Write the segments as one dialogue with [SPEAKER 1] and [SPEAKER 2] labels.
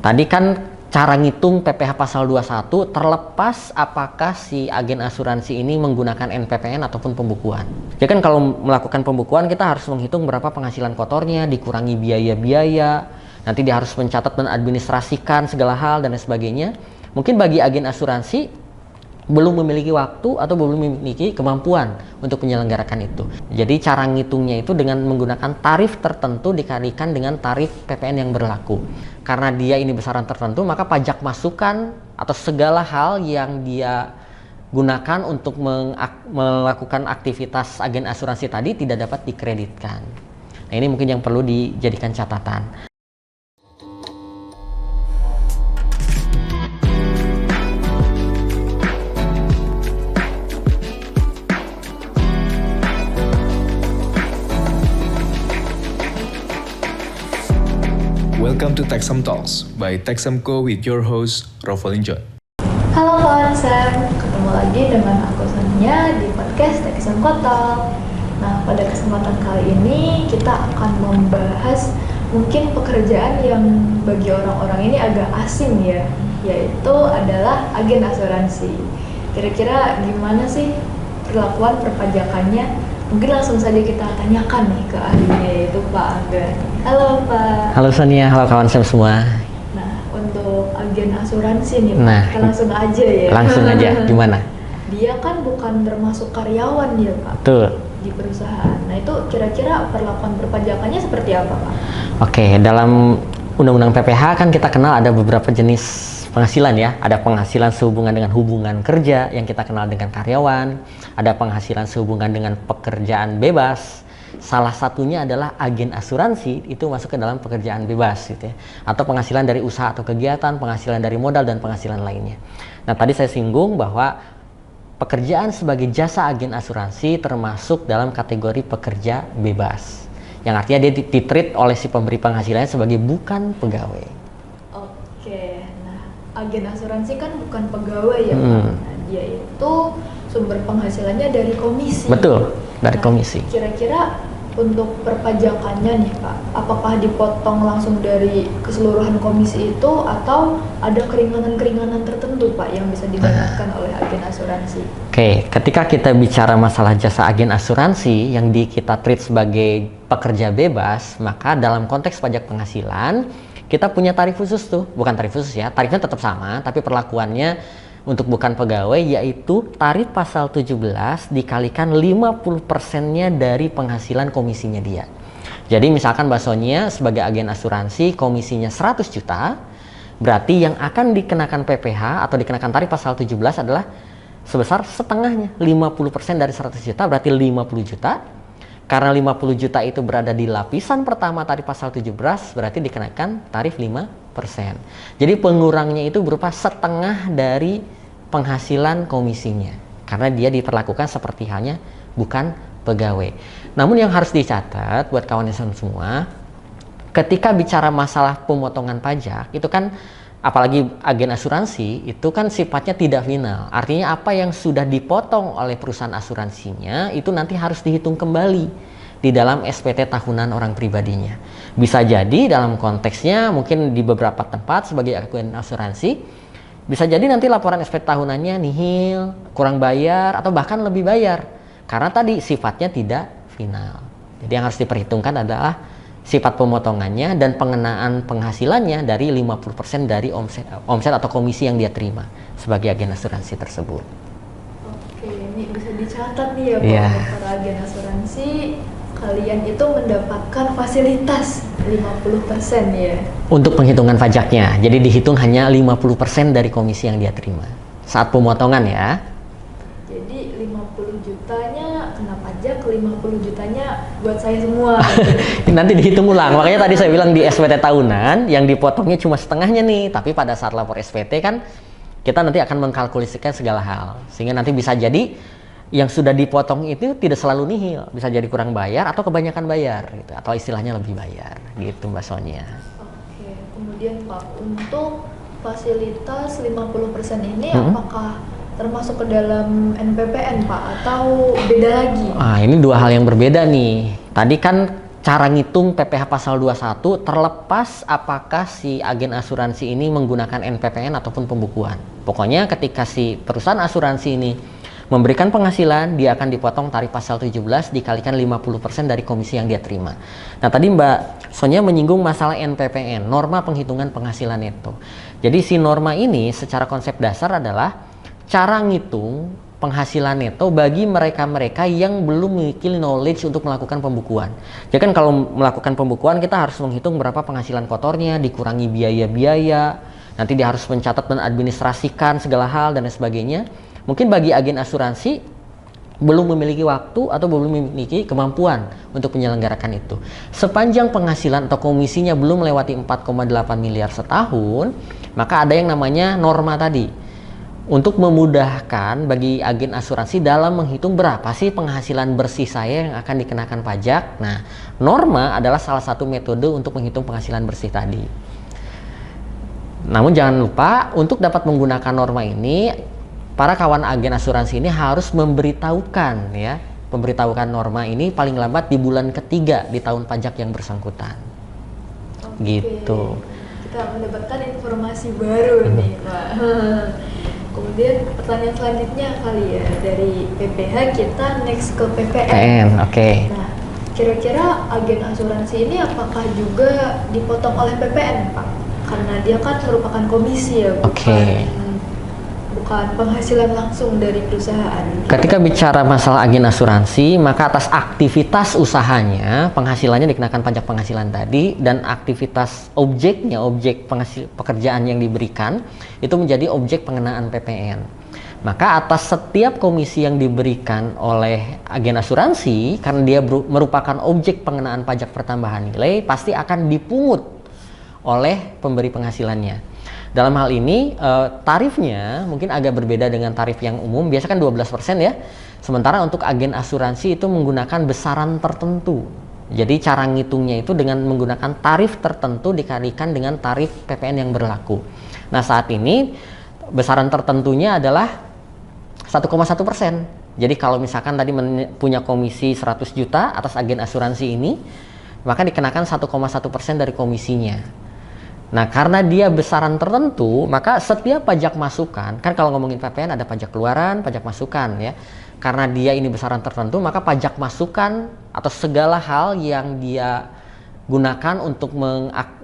[SPEAKER 1] Tadi kan cara ngitung PPh pasal 21 terlepas apakah si agen asuransi ini menggunakan NPPN ataupun pembukuan. Jadi kan kalau melakukan pembukuan kita harus menghitung berapa penghasilan kotornya, dikurangi biaya-biaya, nanti dia harus mencatat dan administrasikan segala hal dan lain sebagainya. Mungkin bagi agen asuransi belum memiliki waktu atau belum memiliki kemampuan untuk menyelenggarakan itu. Jadi cara ngitungnya itu dengan menggunakan tarif tertentu dikalikan dengan tarif PPN yang berlaku. Karena dia ini besaran tertentu, maka pajak masukan atau segala hal yang dia gunakan untuk melakukan aktivitas agen asuransi tadi tidak dapat dikreditkan. Nah, ini mungkin yang perlu dijadikan catatan.
[SPEAKER 2] Welcome to Texam Talks by Texamco with your host, Rovalin John.
[SPEAKER 3] Halo kawan Sam, ketemu lagi dengan aku Sonia di podcast Texamco Talk. Nah, pada kesempatan kali ini kita akan membahas mungkin pekerjaan yang bagi orang-orang ini agak asing ya, yaitu adalah agen asuransi. Kira-kira gimana sih perlakuan perpajakannya? Mungkin langsung saja kita tanyakan nih ke ahlinya, yaitu Pak Angga. Halo Pak.
[SPEAKER 1] Halo Sonia, halo kawan Sam semua.
[SPEAKER 3] Nah, untuk agen asuransi nih Pak,
[SPEAKER 1] Nah,
[SPEAKER 3] kita langsung aja ya.
[SPEAKER 1] Langsung aja, gimana?
[SPEAKER 3] Dia kan bukan termasuk karyawan ya Pak,
[SPEAKER 1] Betul.
[SPEAKER 3] di perusahaan. Nah, itu kira-kira perlakuan perpajakannya seperti apa Pak?
[SPEAKER 1] Oke, dalam Undang-Undang PPh kan kita kenal ada beberapa jenis penghasilan ya. Ada penghasilan sehubungan dengan hubungan kerja yang kita kenal dengan karyawan. Ada penghasilan sehubungan dengan pekerjaan bebas. Salah satunya adalah agen asuransi, itu masuk ke dalam pekerjaan bebas gitu ya. Atau penghasilan dari usaha atau kegiatan, penghasilan dari modal dan penghasilan lainnya. Nah, tadi saya singgung bahwa pekerjaan sebagai jasa agen asuransi termasuk dalam kategori pekerja bebas. Yang artinya dia ditreat oleh si pemberi penghasilannya sebagai bukan pegawai.
[SPEAKER 3] Oke, nah agen asuransi kan bukan pegawai ya Pak. Nah, dia itu sumber penghasilannya dari komisi.
[SPEAKER 1] Betul, dari komisi.
[SPEAKER 3] Kira-kira untuk perpajakannya nih Pak, apakah dipotong langsung dari keseluruhan komisi itu atau ada keringanan-keringanan tertentu Pak yang bisa didapatkan oleh agen asuransi?
[SPEAKER 1] Oke, ketika kita bicara masalah jasa agen asuransi yang kita treat sebagai pekerja bebas, maka dalam konteks pajak penghasilan kita punya tarif khusus tuh, bukan tarif khusus ya, tarifnya tetap sama, tapi perlakuannya untuk bukan pegawai yaitu tarif pasal 17 dikalikan 50%-nya dari penghasilan komisinya dia. Jadi misalkan Mbak Sonia sebagai agen asuransi komisinya 100 juta, berarti yang akan dikenakan PPh atau dikenakan tarif pasal 17 adalah sebesar setengahnya, 50% dari 100 juta berarti 50 juta. Karena 50 juta itu berada di lapisan pertama tarif pasal 17, berarti dikenakan tarif 5%. Jadi pengurangnya itu berupa setengah dari penghasilan komisinya. Karena dia diperlakukan seperti halnya bukan pegawai. Namun yang harus dicatat buat kawan semua, ketika bicara masalah pemotongan pajak, itu kan apalagi agen asuransi itu kan sifatnya tidak final. Artinya apa yang sudah dipotong oleh perusahaan asuransinya itu nanti harus dihitung kembali di dalam SPT tahunan orang pribadinya. Bisa jadi dalam konteksnya mungkin di beberapa tempat sebagai agen asuransi bisa jadi nanti laporan SPT tahunannya nihil, kurang bayar atau bahkan lebih bayar karena tadi sifatnya tidak final. Jadi yang harus diperhitungkan adalah sifat pemotongannya dan pengenaan penghasilannya dari 50% dari omset atau komisi yang dia terima sebagai agen asuransi tersebut.
[SPEAKER 3] Oke, ini bisa dicatat nih ya Pak,
[SPEAKER 1] Yeah.
[SPEAKER 3] para agen asuransi kalian itu mendapatkan fasilitas 50% ya.
[SPEAKER 1] Untuk penghitungan pajaknya, jadi dihitung hanya 50% dari komisi yang dia terima saat pemotongan ya.
[SPEAKER 3] Jadi 50 jutanya kena pajak, 50 jutanya buat saya semua.
[SPEAKER 1] Nanti dihitung ulang, makanya tadi saya bilang di SPT tahunan yang dipotongnya cuma setengahnya nih, tapi pada saat lapor SPT kan kita nanti akan mengkalkulasikan segala hal, sehingga nanti bisa jadi yang sudah dipotong itu tidak selalu nihil, bisa jadi kurang bayar atau kebanyakan bayar gitu, atau istilahnya lebih bayar gitu Mbak Sonia.
[SPEAKER 3] Oke, kemudian Pak, untuk fasilitas 50% ini apakah termasuk ke dalam NPPN Pak atau beda lagi?
[SPEAKER 1] Ini dua hal yang berbeda nih. Tadi kan cara ngitung PPh pasal 21 terlepas apakah si agen asuransi ini menggunakan NPPN ataupun pembukuan. Pokoknya ketika si perusahaan asuransi ini memberikan penghasilan, dia akan dipotong tarif pasal 17 dikalikan 50% dari komisi yang dia terima. Nah, tadi Mbak Sonia menyinggung masalah NPPN, norma penghitungan penghasilan itu. Jadi si norma ini secara konsep dasar adalah cara ngitung penghasilan neto bagi mereka-mereka yang belum memiliki knowledge untuk melakukan pembukuan. Jadi kan kalau melakukan pembukuan kita harus menghitung berapa penghasilan kotornya, dikurangi biaya-biaya, nanti dia harus mencatat dan administrasikan segala hal dan lain sebagainya. Mungkin bagi agen asuransi belum memiliki waktu atau belum memiliki kemampuan untuk menyelenggarakan itu. Sepanjang penghasilan atau komisinya belum melewati 4,8 miliar setahun, maka ada yang namanya norma tadi. Untuk memudahkan bagi agen asuransi dalam menghitung berapa sih penghasilan bersih saya yang akan dikenakan pajak. Nah, norma adalah salah satu metode untuk menghitung penghasilan bersih tadi. Namun jangan lupa untuk dapat menggunakan norma ini, para kawan agen asuransi ini harus memberitahukan norma ini paling lambat di bulan ketiga di tahun pajak yang bersangkutan.
[SPEAKER 3] Oke.
[SPEAKER 1] Gitu.
[SPEAKER 3] Kita mendapatkan informasi baru nih, Pak. Kemudian pertanyaan selanjutnya kali ya, dari PPh kita next ke PPN.
[SPEAKER 1] Oke.
[SPEAKER 3] Nah, kira-kira agen asuransi ini apakah juga dipotong oleh PPN, Pak? Karena dia kan merupakan komisi ya, bukan penghasilan langsung dari perusahaan.
[SPEAKER 1] Ketika bicara masalah agen asuransi, maka atas aktivitas usahanya, penghasilannya dikenakan pajak penghasilan tadi, dan aktivitas objeknya, objek pekerjaan yang diberikan, itu menjadi objek pengenaan PPN. Maka atas setiap komisi yang diberikan oleh agen asuransi, karena dia merupakan objek pengenaan pajak pertambahan nilai, pasti akan dipungut oleh pemberi penghasilannya. Dalam hal ini tarifnya mungkin agak berbeda dengan tarif yang umum, biasa kan 12% ya. Sementara untuk agen asuransi itu menggunakan besaran tertentu. Jadi cara ngitungnya itu dengan menggunakan tarif tertentu dikalikan dengan tarif PPN yang berlaku. Nah, saat ini besaran tertentunya adalah 1,1%. Jadi kalau misalkan tadi punya komisi 100 juta atas agen asuransi ini, maka dikenakan 1,1% dari komisinya. Nah, karena dia besaran tertentu, maka setiap pajak masukan, kan kalau ngomongin PPN ada pajak keluaran, pajak masukan ya. Karena dia ini besaran tertentu, maka pajak masukan atau segala hal yang dia gunakan untuk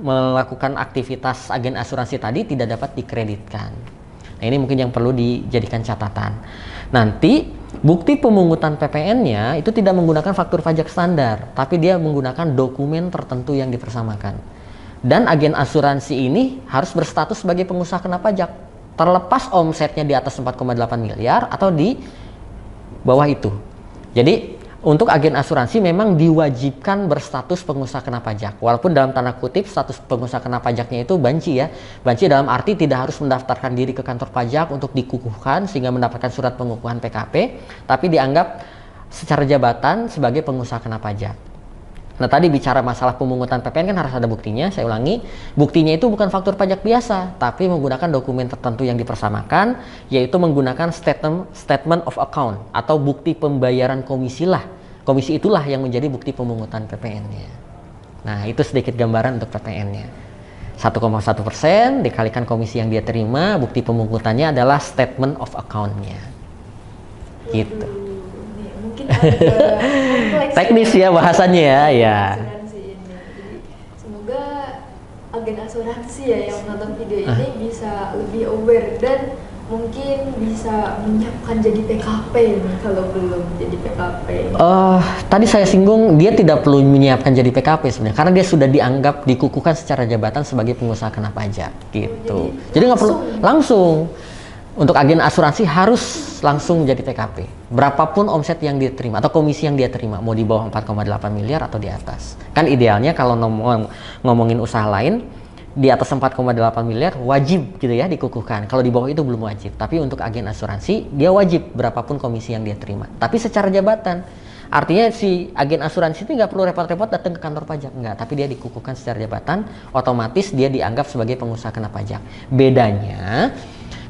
[SPEAKER 1] melakukan aktivitas agen asuransi tadi tidak dapat dikreditkan. Nah, ini mungkin yang perlu dijadikan catatan. Nanti bukti pemungutan PPN-nya itu tidak menggunakan faktur pajak standar, tapi dia menggunakan dokumen tertentu yang dipersamakan. Dan agen asuransi ini harus berstatus sebagai pengusaha kena pajak, terlepas omsetnya di atas 4,8 miliar atau di bawah itu. Jadi untuk agen asuransi memang diwajibkan berstatus pengusaha kena pajak, walaupun dalam tanda kutip status pengusaha kena pajaknya itu banci ya. Banci dalam arti tidak harus mendaftarkan diri ke kantor pajak untuk dikukuhkan sehingga mendapatkan surat pengukuhan PKP, tapi dianggap secara jabatan sebagai pengusaha kena pajak. Nah, tadi bicara masalah pemungutan PPN kan harus ada buktinya. Saya ulangi, buktinya itu bukan faktur pajak biasa, tapi menggunakan dokumen tertentu yang dipersamakan, yaitu menggunakan statement of account atau bukti pembayaran komisi lah. Komisi itulah yang menjadi bukti pemungutan PPN-nya. Nah, itu sedikit gambaran untuk PPN-nya. 1,1% dikalikan komisi yang dia terima, bukti pemungutannya adalah statement of account-nya. Gitu.
[SPEAKER 3] Mungkin agak kompleks
[SPEAKER 1] teknis ya bahasanya ya.
[SPEAKER 3] Asuransi ini. Jadi, semoga agen asuransi ya yang menonton video ini bisa lebih aware dan mungkin bisa menyiapkan jadi PKP nih kalau belum jadi PKP.
[SPEAKER 1] Tadi saya singgung dia tidak perlu menyiapkan jadi PKP sebenarnya karena dia sudah dianggap dikukuhkan secara jabatan sebagai pengusaha kena pajak gitu. Jadi nggak perlu langsung. Untuk agen asuransi harus langsung jadi PKP. Berapapun omset yang dia terima atau komisi yang dia terima, mau di bawah 4,8 miliar atau di atas. Kan idealnya kalau ngomongin usaha lain, di atas 4,8 miliar wajib gitu ya dikukuhkan. Kalau di bawah itu belum wajib. Tapi untuk agen asuransi, dia wajib berapapun komisi yang dia terima. Tapi secara jabatan. Artinya si agen asuransi itu nggak perlu repot-repot datang ke kantor pajak. Nggak, tapi dia dikukuhkan secara jabatan, otomatis dia dianggap sebagai pengusaha kena pajak. Bedanya,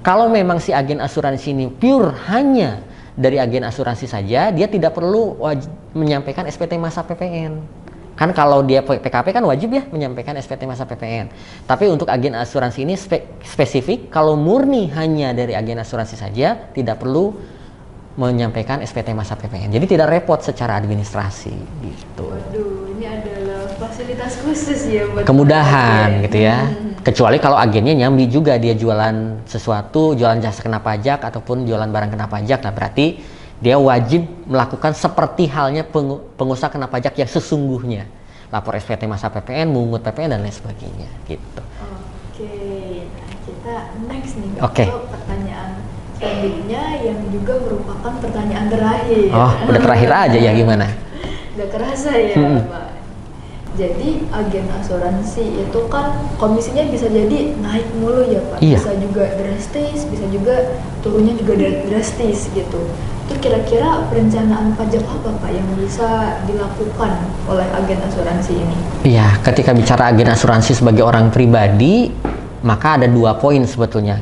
[SPEAKER 1] kalau memang si agen asuransi ini pure hanya dari agen asuransi saja, dia tidak perlu menyampaikan SPT masa PPN. Kan kalau dia PKP kan wajib ya menyampaikan SPT masa PPN. Tapi untuk agen asuransi ini spesifik, kalau murni hanya dari agen asuransi saja, tidak perlu menyampaikan SPT masa PPN. Jadi tidak repot secara administrasi gitu.
[SPEAKER 3] Waduh, ini adalah fasilitas khusus ya buat
[SPEAKER 1] Kemudahan gitu ya. Kecuali kalau agennya nyambi juga, dia jualan sesuatu, jualan jasa kena pajak ataupun jualan barang kena pajak, nah berarti dia wajib melakukan seperti halnya pengusaha kena pajak yang sesungguhnya. Lapor SPT masa PPN, mengungut PPN dan lain sebagainya gitu.
[SPEAKER 3] Oke, nah kita next nih
[SPEAKER 1] Oke.
[SPEAKER 3] ke pertanyaan selanjutnya yang juga merupakan pertanyaan terakhir.
[SPEAKER 1] Oh, udah terakhir aja ya, gimana?
[SPEAKER 3] Udah kerasa ya, Pak. Jadi agen asuransi itu kan komisinya bisa jadi naik mulu ya Pak.
[SPEAKER 1] Iya.
[SPEAKER 3] Bisa juga drastis, bisa juga turunnya juga drastis gitu. Itu kira-kira perencanaan pajak apa Pak yang bisa dilakukan oleh agen asuransi ini?
[SPEAKER 1] Iya, ketika bicara agen asuransi sebagai orang pribadi, maka ada 2 poin sebetulnya.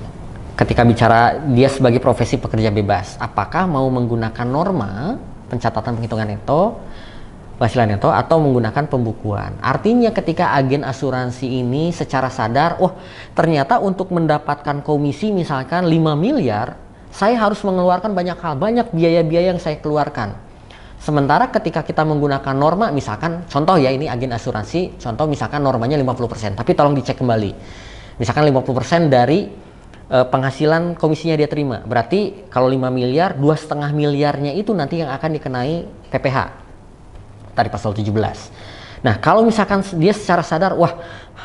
[SPEAKER 1] Ketika bicara dia sebagai profesi pekerja bebas, apakah mau menggunakan norma pencatatan penghitungan neto, penghasilan neto, atau menggunakan pembukuan. Artinya ketika agen asuransi ini secara sadar, ternyata untuk mendapatkan komisi misalkan 5 miliar, saya harus mengeluarkan banyak hal, banyak biaya-biaya yang saya keluarkan. Sementara ketika kita menggunakan norma, misalkan contoh ya, ini agen asuransi, contoh misalkan normanya 50%, tapi tolong dicek kembali. Misalkan 50% dari penghasilan komisinya dia terima. Berarti kalau 5 miliar, 2,5 miliarnya itu nanti yang akan dikenai PPh. Tadi pasal 17. Nah, kalau misalkan dia secara sadar,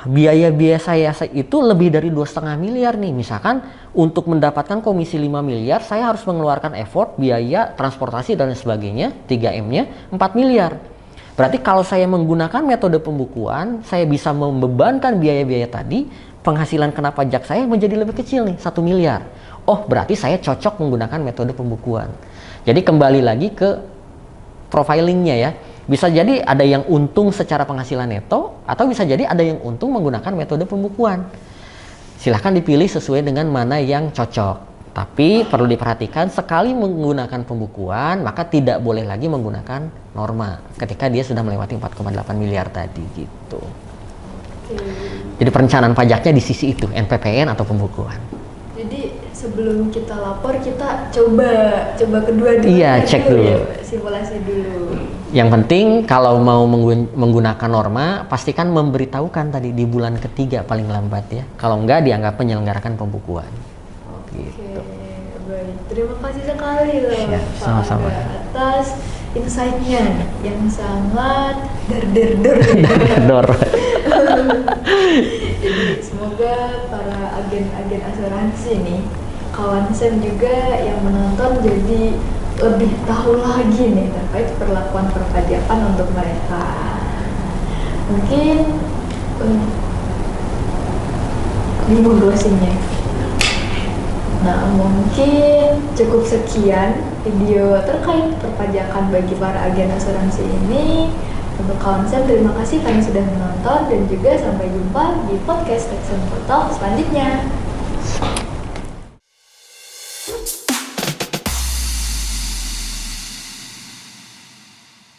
[SPEAKER 1] biaya-biaya saya itu lebih dari 2,5 miliar nih. Misalkan untuk mendapatkan komisi 5 miliar, saya harus mengeluarkan effort, biaya, transportasi, dan lain sebagainya, 3M-nya 4 miliar. Berarti kalau saya menggunakan metode pembukuan, saya bisa membebankan biaya-biaya tadi, penghasilan kena pajak saya menjadi lebih kecil nih, 1 miliar. Berarti saya cocok menggunakan metode pembukuan. Jadi kembali lagi ke profilingnya ya. Bisa jadi ada yang untung secara penghasilan neto, atau bisa jadi ada yang untung menggunakan metode pembukuan. Silahkan dipilih sesuai dengan mana yang cocok. Tapi perlu diperhatikan, sekali menggunakan pembukuan, maka tidak boleh lagi menggunakan norma ketika dia sudah melewati 4,8 miliar tadi gitu. Jadi perencanaan pajaknya di sisi itu, NPPN atau pembukuan.
[SPEAKER 3] Jadi sebelum kita lapor, kita coba kedua-duanya.
[SPEAKER 1] Iya, cek dulu.
[SPEAKER 3] Ya, simulasi dulu.
[SPEAKER 1] Yang penting kalau mau menggunakan norma, pastikan memberitahukan tadi di bulan ketiga paling lambat ya. Kalau enggak, dianggap menyelenggarakan pembukuan. Gitu.
[SPEAKER 3] Baik. Terima kasih sekali loh
[SPEAKER 1] Ya,
[SPEAKER 3] Pak
[SPEAKER 1] sama-sama.
[SPEAKER 3] Angga atas insight-nya yang sangat dar-dar-dar.
[SPEAKER 1] Dor.
[SPEAKER 3] Jadi semoga para agen-agen asuransi nih, kawan Sam juga yang menonton jadi lebih tahu lagi nih terkait perlakuan perpajakan untuk mereka. Mungkin bingung closingnya. Nah, mungkin cukup sekian video terkait perpajakan bagi para agen asuransi ini. Untuk kawan Sam, terima kasih karena sudah menonton, dan juga sampai jumpa di podcast Tax Talk selanjutnya.